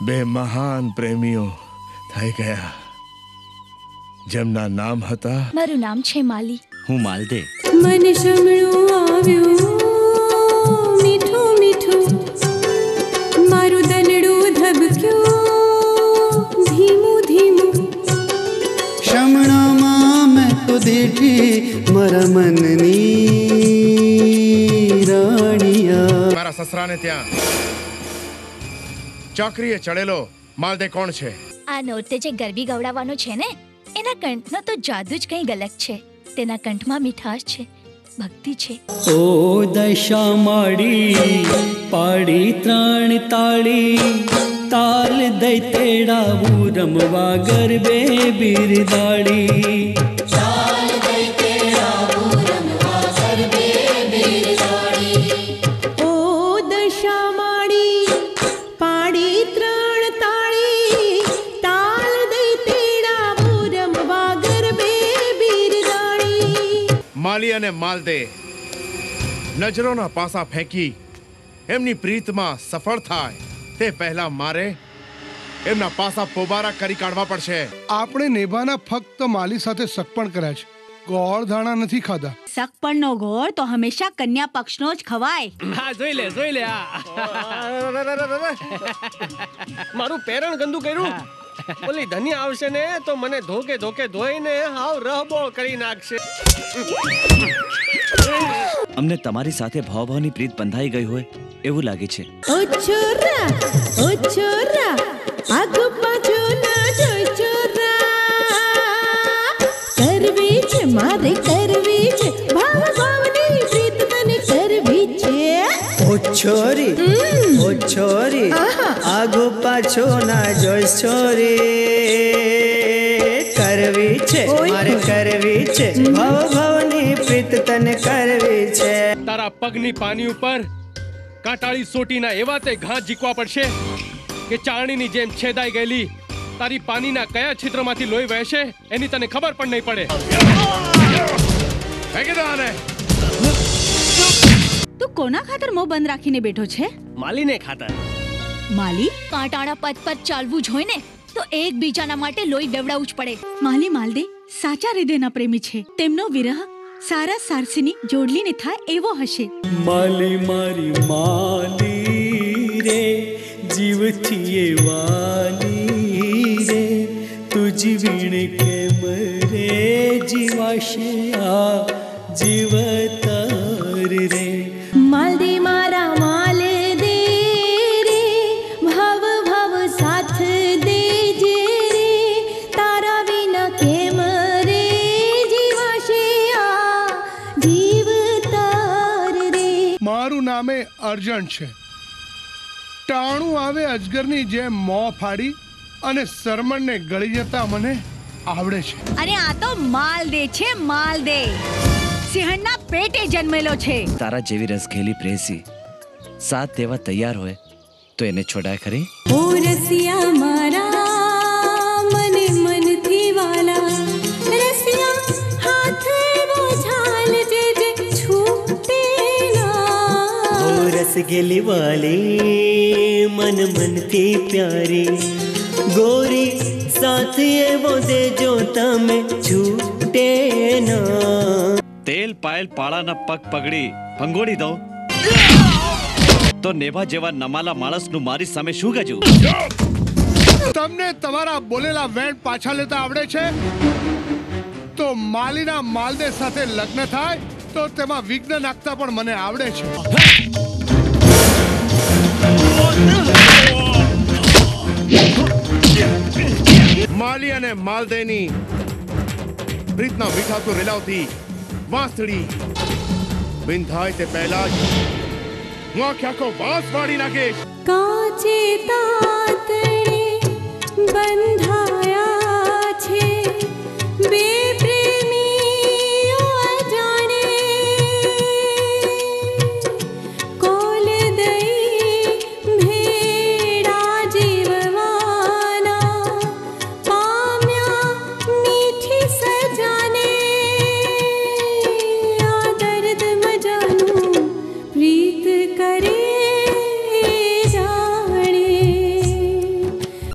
બે મહાન પ્રેમીઓ થઈ ગયા જેમના નામ હતા. મારું નામ છે માલી. હું માલદે. મને શમણું આવ્યું મીઠું મીઠું, મારું દનડું ધબક્યું ધીમું ધીમું. શમણામાં મેં તો દેઠી મારા મનની રાણીયા. મારા સસરાને ત્યાં ચોકરીએ ચડેલો માલદે કોણ છે? આ નોરતે જે ગરબી ગવડાવવાનો છે ને, એના કંઠનો તો જાદુ જ કંઈક અલગ છે. તેના કંઠમાં મીઠાશ છે, ભક્તિ છે. ઓ દશા માડી પાડી ત્રણ તાળી, તાલ દઈ તેડાવું રમવા ગરબે બિરદાડી. ઓ દશા માડી પાડી ત્રણ તાળી, તાલ દઈ તેડાવું રમવા ગરબે બિરદાડી. માલી અને માલદે નજરોના પાસા ફેંકી એમની પ્રીતમાં સફળ થાય તે પહેલા મારે એમના પાસા પોબારા કરી કાઢવા પડશે. આપણે નેભાના ફક્ત માલી સાથે સગપણ કર્યા છે, ગોળ ધાણા નથી ખાધા. સગપણનો ગોળ તો હંમેશા કન્યા પક્ષનો જ ખવાય. હા જોઈ લે મારું પેરણ ગંદુ કર્યું. ઓલી ધનિયા આવશે ને તો મને ધોકે ધોકે ધોઈને હાવ રહબોળ કરી નાખશે. અમને તમારી સાથે ભાવભાવની પ્રીત બંધાઈ ગઈ હોય એવું લાગે છે. ઓ છોરા આગુ પાછું ના જોઈ છોરા, કરવી છે મારે કરવી છે, ભાવ ભાવની પ્રીત તને કરવી છે. ઓ છોરી આગો પાછો ના જોઈશ છોરી, કરવી છે મારે કરવી છે, ભાવ ભાવની પ્રીત તને કરવી છે. તારા પગની પાની ઉપર કાંટાળી સોટીના એવા તે ઘા ઝીકવા પડશે કે ચારણીની જેમ છેદાઈ ગયેલી તારી પાનીના કયા છિદ્રમાંથી લોહી વહેશે એની તને ખબર પણ નહીં પડે. તું કોના ખાતર મોં બંધ રાખીને બેઠો છે? માલીને ખાતર. માલી? કાંટાળા પદ પર ચાલવું જ હોય ને તો એકબીજાના માટે લોહી વેવડાવવું જ પડે. માલી માલદે સાચા હૃદયના પ્રેમી છે. તેમનો વિરહ સારા સારસીની જોડલીને થાય એવો હશે. માલી મારી માલી રે, જીવથી એ વાલી રે, તુજ વીણ કેમ રે જીવાશે આ જીવતર રે. માલદે મારા માલ દે રે, ભાવ ભાવ સાથ દેજે રે, તારા વિના કેમ રે જીવાશે આ જીવતર રે. મારું નામે અર્જણ છે. ટાણું આવે અજગરની જેમ મોં ફાડી અને શરમણને ગળી જતા મને આવડે છે. અરે આ તો માલદે છે, માલદે સિંહણના પેટે જન્મેલો છે. તારા જેવી રસઘેલી પ્રેસી સાથ દેવા તૈયાર હોય તો એને છોડાય ખરી? ઓ રસિયા મારા મને મનથી વાલા, રસિયા હાથ એવો ઝાલ જે છૂટે ના. ઓ રસગેલી વાલી મન મનથી પ્યારી, ગોરી સાથ એવો દેજો તમે છૂટે ના. તેલ પાયલ પાળાના પગ પગડી ભંગોળી દો તો નેભા જેવા નમાલા માણસનું મારી સામે શું ગજું? તમને તમારા બોલેલા વેણ પાછા લેતા આવડે છે તો માલીના માલદે સાથે લગ્ન થાય તો તેમાં વિઘ્ન નાખતા પણ મને આવડે છે. માલી અને માલદેની પ્રીતના મીઠાતો રેલાવથી વાંસળી વિંધાય તે પહેલા જ હું આખો વાંસ વાળી નાખીશ. કાચે તા